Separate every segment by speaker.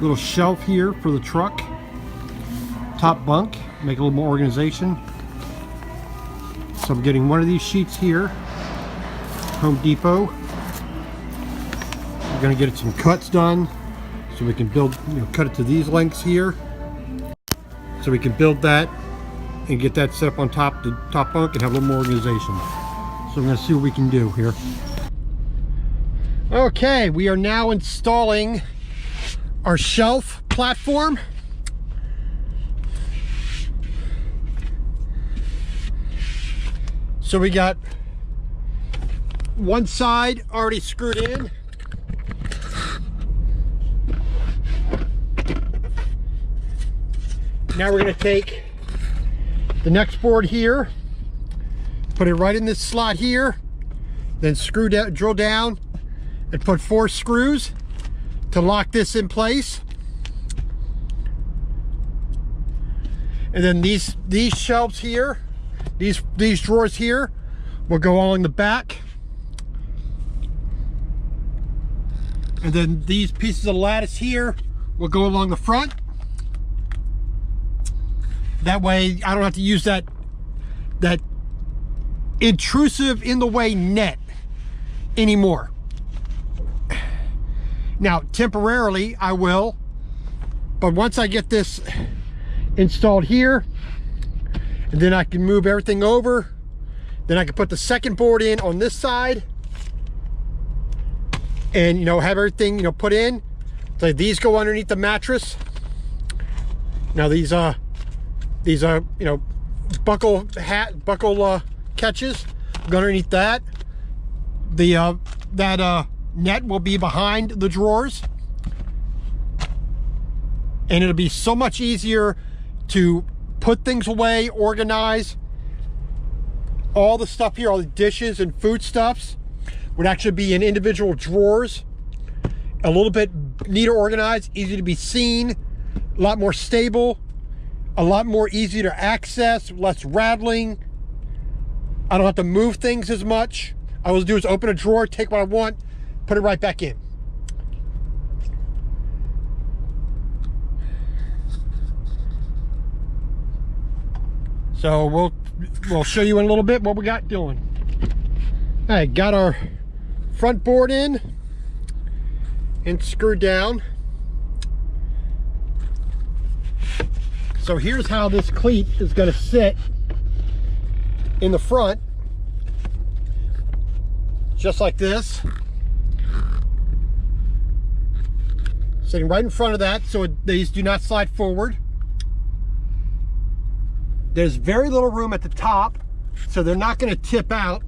Speaker 1: Little shelf here for the truck. Top bunk, make a little more organization. So I'm getting one of these sheets here, Home Depot. We're gonna get some cuts done so we can build, cut it to these lengths here. So we can build that and get that set up on top the top bunk and have a little more organization. So I'm gonna see what we can do here. Okay, we are now installing our shelf platform. So we got one side already screwed in. Now we're going to take the next board here, put it right in this slot here, then screw down, drill down, and put 4 screws to lock this in place. And then these shelves here, these drawers here will go along the back. And then these pieces of lattice here will go along the front. That way I don't have to use that intrusive in the way net anymore. Now temporarily I will, but once I get this installed here, and then I can move everything over, then I can put the second board in on this side and have everything put in. So these go underneath the mattress. Now these buckle catches go underneath that. That net will be behind the drawers, and it'll be so much easier to put things away, organize. All the stuff here, all the dishes and foodstuffs would actually be in individual drawers. A little bit neater organized, easy to be seen, a lot more stable, a lot more easy to access, less rattling. I don't have to move things as much. All I will do is open a drawer, take what I want, put it right back in. So we'll show you in a little bit what we got doing. All right, got our front board in and screwed down. So here's how this cleat is going to sit in the front, just like this, sitting right in front of that, so these do not slide forward. There's very little room at the top, so they're not going to tip out,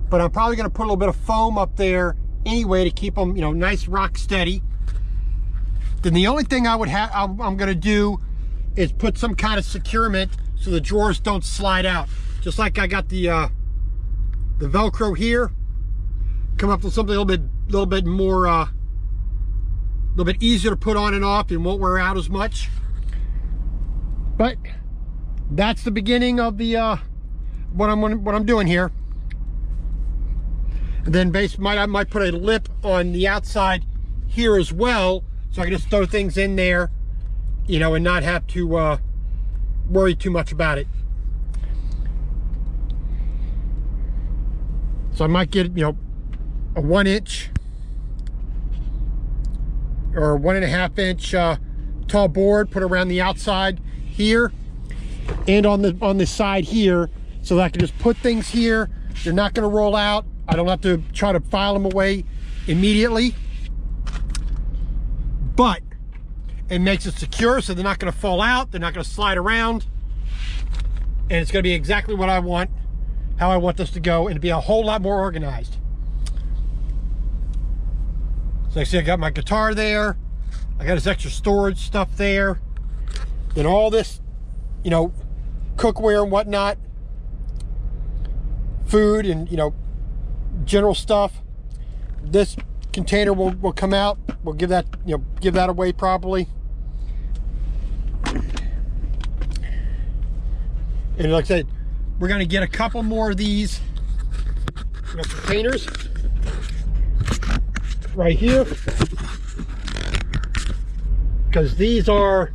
Speaker 1: but I'm probably going to put a little bit of foam up there anyway to keep them, nice rock steady. Then the only thing I'm going to do is put some kind of securement so the drawers don't slide out. Just like I got the Velcro here, come up with something a little bit more, a little bit easier to put on and off and won't wear out as much. But that's the beginning of the what I'm doing here. And then I might put a lip on the outside here as well, so I can just throw things in there, and not have to worry too much about it. So I might get a 1 inch or 1.5 inch tall board, put around the outside here and on the side here, so that I can just put things here. They're not going to roll out. I don't have to try to file them away immediately, but it makes it secure, so they're not going to fall out, they're not going to slide around, and it's going to be exactly what I want, how I want this to go, and to be a whole lot more organized. So I see I got my guitar there, I got this extra storage stuff there, then all this cookware and whatnot, food and general stuff. This container will come out. We'll give that away properly. And like I said, we're going to get a couple more of these containers right here. because these are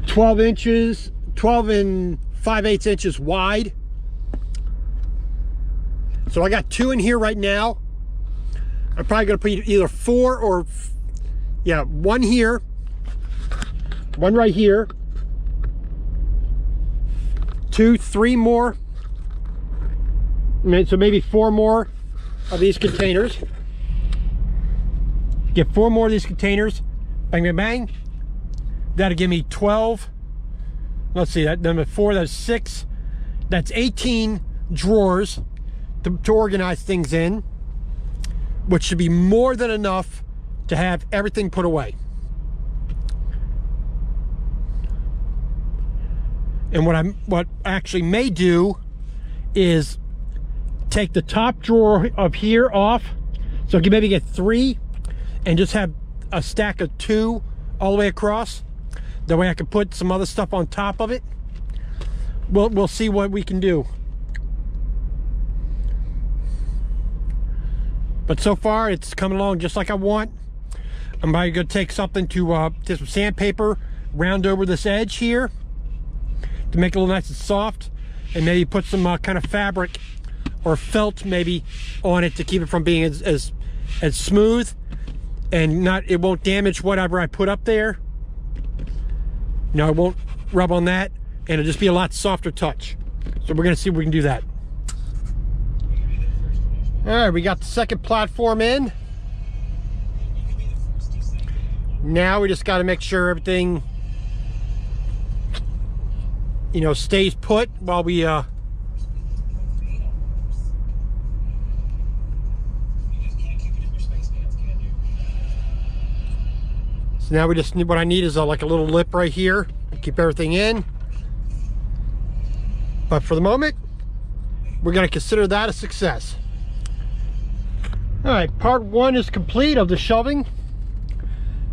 Speaker 1: 12 inches, 12 and 5/8 inches wide. So I got 2 in here right now. I'm probably gonna put either 4 or, yeah, 1 here, 1 right here, 2, 3 more. So maybe 4 more of these containers. Get 4 more of these containers. Bang, bang, bang. That'll give me 12. Let's see, that number 4, that's 6. That's 18 drawers to organize things in, which should be more than enough to have everything put away. And what I actually may do is take the top drawer of here off, so I can maybe get 3 and just have a stack of 2 all the way across. That way I can put some other stuff on top of it. We'll see what we can do. But so far it's coming along just like I want. I'm probably gonna take something to just some sandpaper, round over this edge here to make it a little nice and soft, and maybe put some kind of fabric or felt maybe on it to keep it from being as smooth, and it won't damage whatever I put up there. You know, it won't rub on that, and it'll just be a lot softer touch. So we're gonna see if we can do that. All right, we got the second platform in. Now we just got to make sure everything, you know, stays put while we so now we just need, what I need is like a little lip right here to keep everything in. But for the moment, we're going to consider that a success. All right, part 1 is complete of the shelving.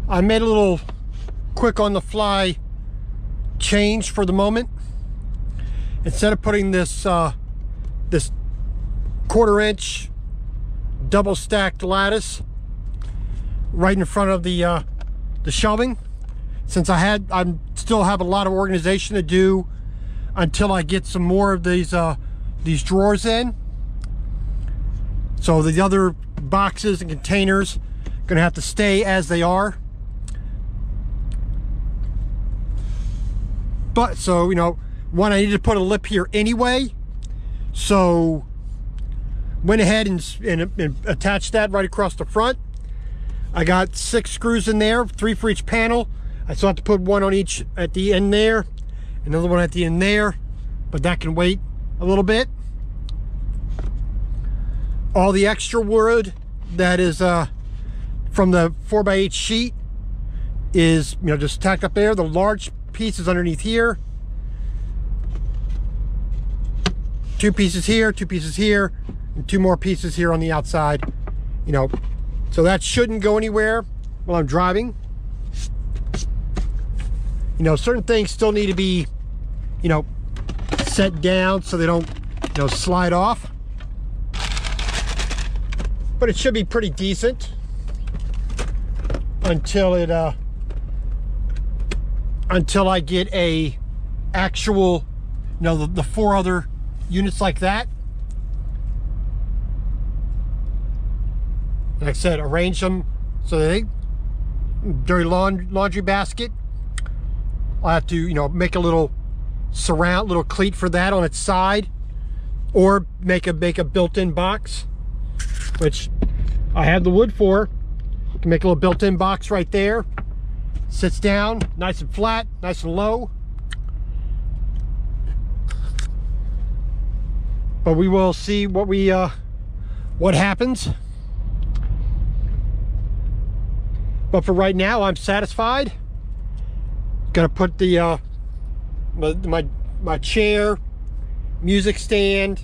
Speaker 1: I made a little quick on the fly change for the moment. Instead of putting this this 1/4 inch double stacked lattice right in front of the shelving, since I still have a lot of organization to do until I get some more of these drawers in. So the other boxes and containers are gonna have to stay as they are. But so, you know, I needed to put a lip here anyway, so went ahead and attached that right across the front. I got 6 screws in there, 3 for each panel. I still have to put 1 on each at the end there, another one at the end there, but that can wait a little bit. All the extra wood that is from the 4x8 sheet is, you know, just tacked up there. The large pieces underneath here, 2 pieces here, 2 pieces here, and 2 more pieces here on the outside, you know, so that shouldn't go anywhere while I'm driving. You know, certain things still need to be, you know, set down so they don't, you know, slide off, but it should be pretty decent until I get a actual, you know, the 4 other units like that. Like I said, arrange them so they dirty laundry basket. I'll have to, you know, make a little little cleat for that on its side, or make a built-in box, which I have the wood for. You can make a little built-in box right there. Sits down nice and flat, nice and low. But we will see what happens. But for right now, I'm satisfied. Gonna put the my chair, music stand,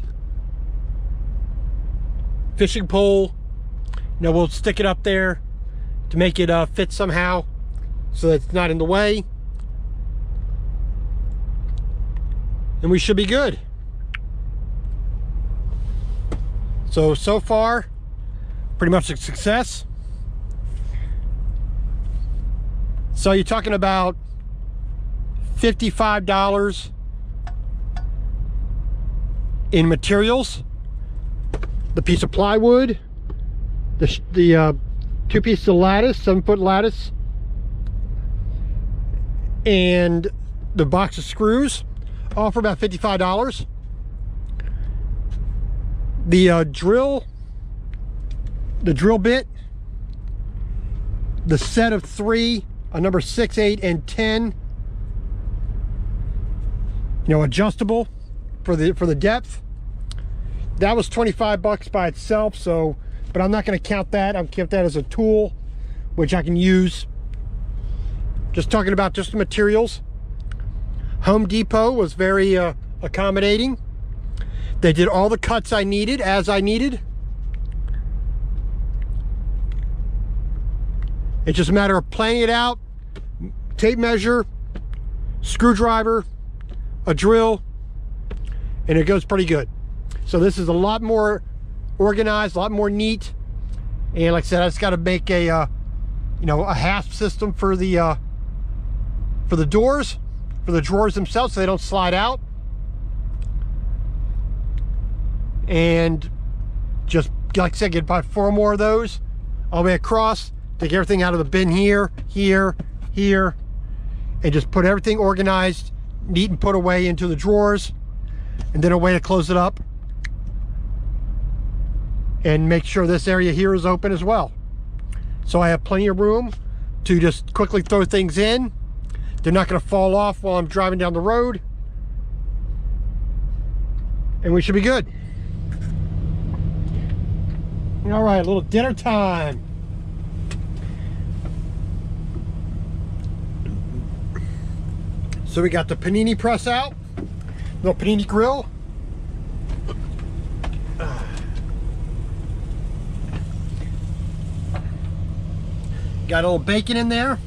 Speaker 1: fishing pole, you know, we'll stick it up there to make it fit somehow so that it's not in the way, and we should be good. So far, pretty much a success. So you're talking about $55 in materials, the piece of plywood, the 2 pieces of lattice, 7-foot lattice, and the box of screws, all for about $55. The drill bit, the set of 3, a number 6, 8, and 10, you know, adjustable for the depth. That was $25 by itself. So, but I'm not going to count that. I'll count that as a tool, which I can use. Just talking about just the materials. Home Depot was very accommodating. They did all the cuts I needed as I needed. It's just a matter of planning it out, tape measure, screwdriver, a drill, and it goes pretty good. So this is a lot more organized, a lot more neat. And like I said, I just got to make a you know, a hasp system for the doors, for the drawers themselves, so they don't slide out. And just like I said, get about 4 more of those all the way across. Take everything out of the bin here, here, here, and just put everything organized, neat, and put away into the drawers. And then a way to close it up and make sure this area here is open as well. So I have plenty of room to just quickly throw things in. They're not going to fall off while I'm driving down the road, and we should be good. All right, a little dinner time. So we got the panini press out, little panini grill. Got a little bacon in there.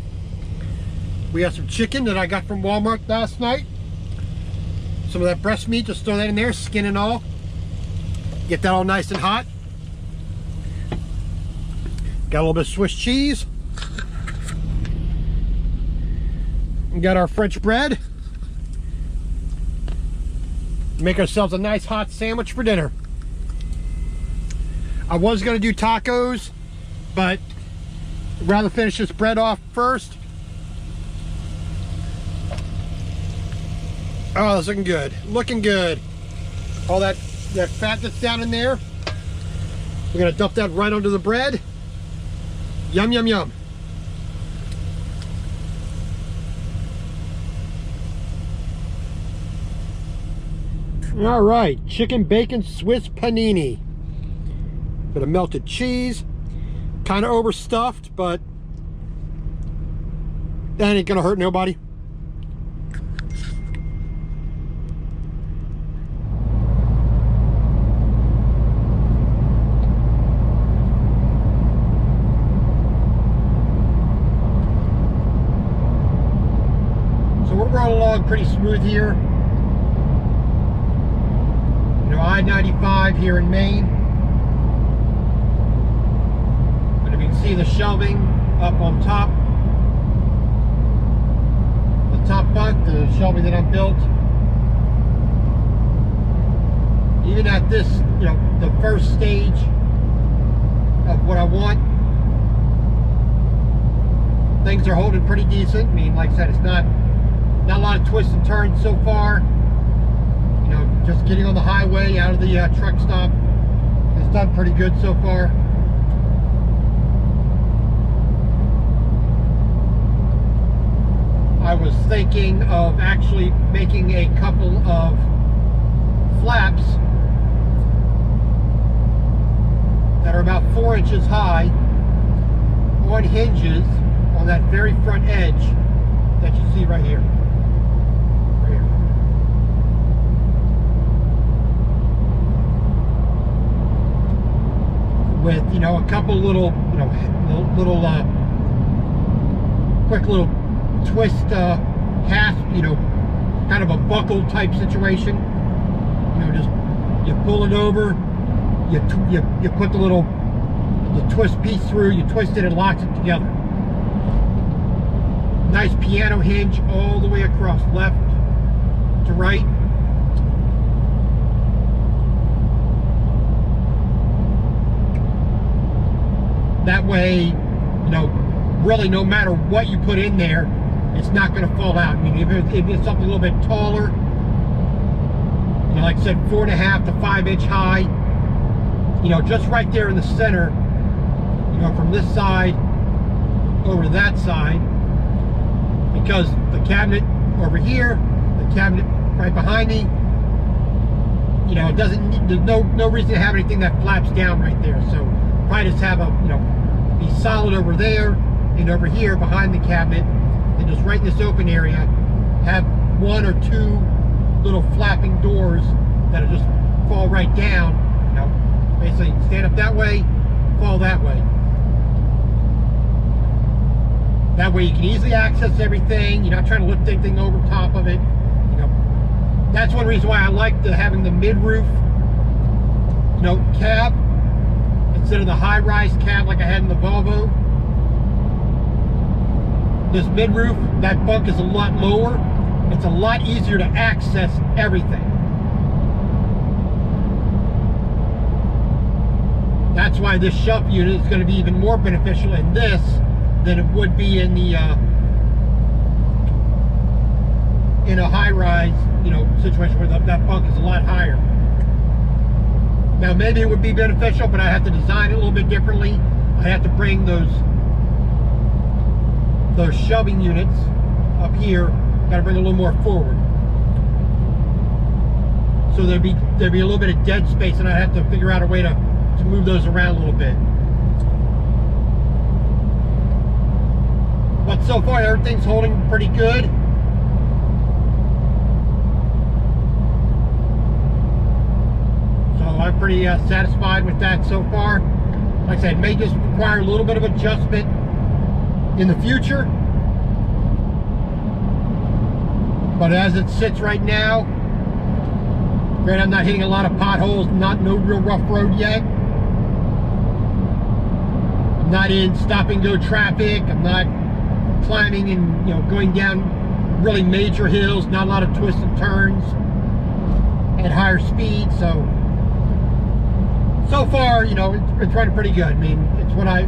Speaker 1: We got some chicken that I got from Walmart last night. Some of that breast meat, just throw that in there, skin and all. Get that all nice and hot. Got a little bit of Swiss cheese. We got our French bread. Make ourselves a nice hot sandwich for dinner. I was going to do tacos, but I'd rather finish this bread off first. Oh, it's looking good. Looking good. All that fat that's down in there, we're going to dump that right onto the bread. Yum, yum, yum. All right, chicken bacon Swiss panini. Bit of melted cheese. Kind of overstuffed, but that ain't gonna hurt nobody. So we're rolling along pretty smooth here. You know, I-95 here in Maine. But if you can see the shelving up on top, the top bunk, the shelving that I built. Even at this, you know, the first stage of what I want, things are holding pretty decent. I mean, like I said, it's not a lot of twists and turns so far. You know, just getting on the highway out of the truck stop has done pretty good so far. I was thinking of actually making a couple of flaps that are about 4 inches high on hinges on that very front edge that you see right here. Right here. With, you know, a couple little, you know, quick little twist hasp, you know, kind of a buckle type situation. You know, just you pull it over, you put the twist piece through, you twist it and locks it together. Nice piano hinge all the way across, left to right. That way, you know, really no matter what you put in there, it's not going to fall out. I mean, if it's something a little bit taller, you know, like I said, 4.5 to 5 inch high, you know, just right there in the center, you know, from this side over to that side, because the cabinet over here, the cabinet right behind me, you know, it doesn't need, there's no reason to have anything that flaps down right there. So probably just have a, you know, be solid over there and over here behind the cabinet, and just right in this open area have 1 or 2 little flapping doors that'll just fall right down. You know, basically stand up that way, fall that way. That way you can easily access everything. You're not trying to lift anything over top of it. You know, that's one reason why I like having the mid-roof, you know, cab instead of the high-rise cab like I had in the Volvo. This mid-roof, that bunk is a lot lower. It's a lot easier to access everything. That's why this shelf unit is going to be even more beneficial in this than it would be in the in a high-rise, you know, situation where that bunk is a lot higher. Now maybe it would be beneficial, but I have to design it a little bit differently. I have to bring those shelving units up here. Got to bring a little more forward, so there'd be a little bit of dead space, and I have to figure out a way to move those around a little bit. But so far everything's holding pretty good. So I'm pretty satisfied with that so far. Like I said, it may just require a little bit of adjustment in the future. But as it sits right now, granted I'm not hitting a lot of potholes, no real rough road yet. I'm not in stop and go traffic. I'm not climbing and, you know, going down really major hills, not a lot of twists and turns at higher speed. So far, you know, it's running pretty good. I mean, it's what I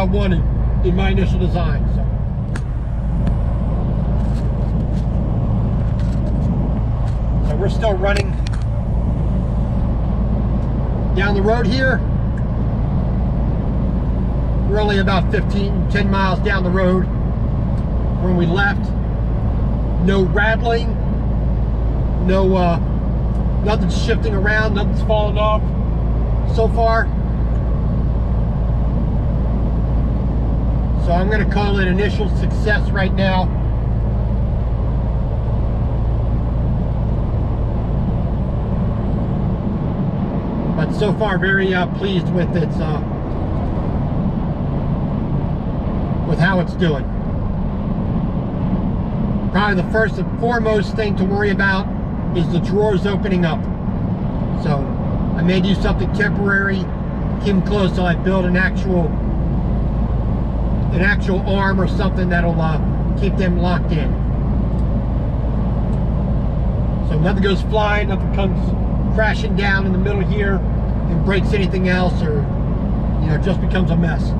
Speaker 1: wanted in my initial design. So we're still running down the road here. We're only about 10 miles down the road when we left. No rattling, no nothing's shifting around, nothing's falling off so far. So I'm going to call it initial success right now. But so far very pleased with its with how it's doing. Probably the first and foremost thing to worry about is the drawers opening up. So I may do something temporary, keep them closed till I build an actual arm or something that'll keep them locked in. So nothing goes flying, nothing comes crashing down in the middle here and breaks anything else, or, you know, just becomes a mess.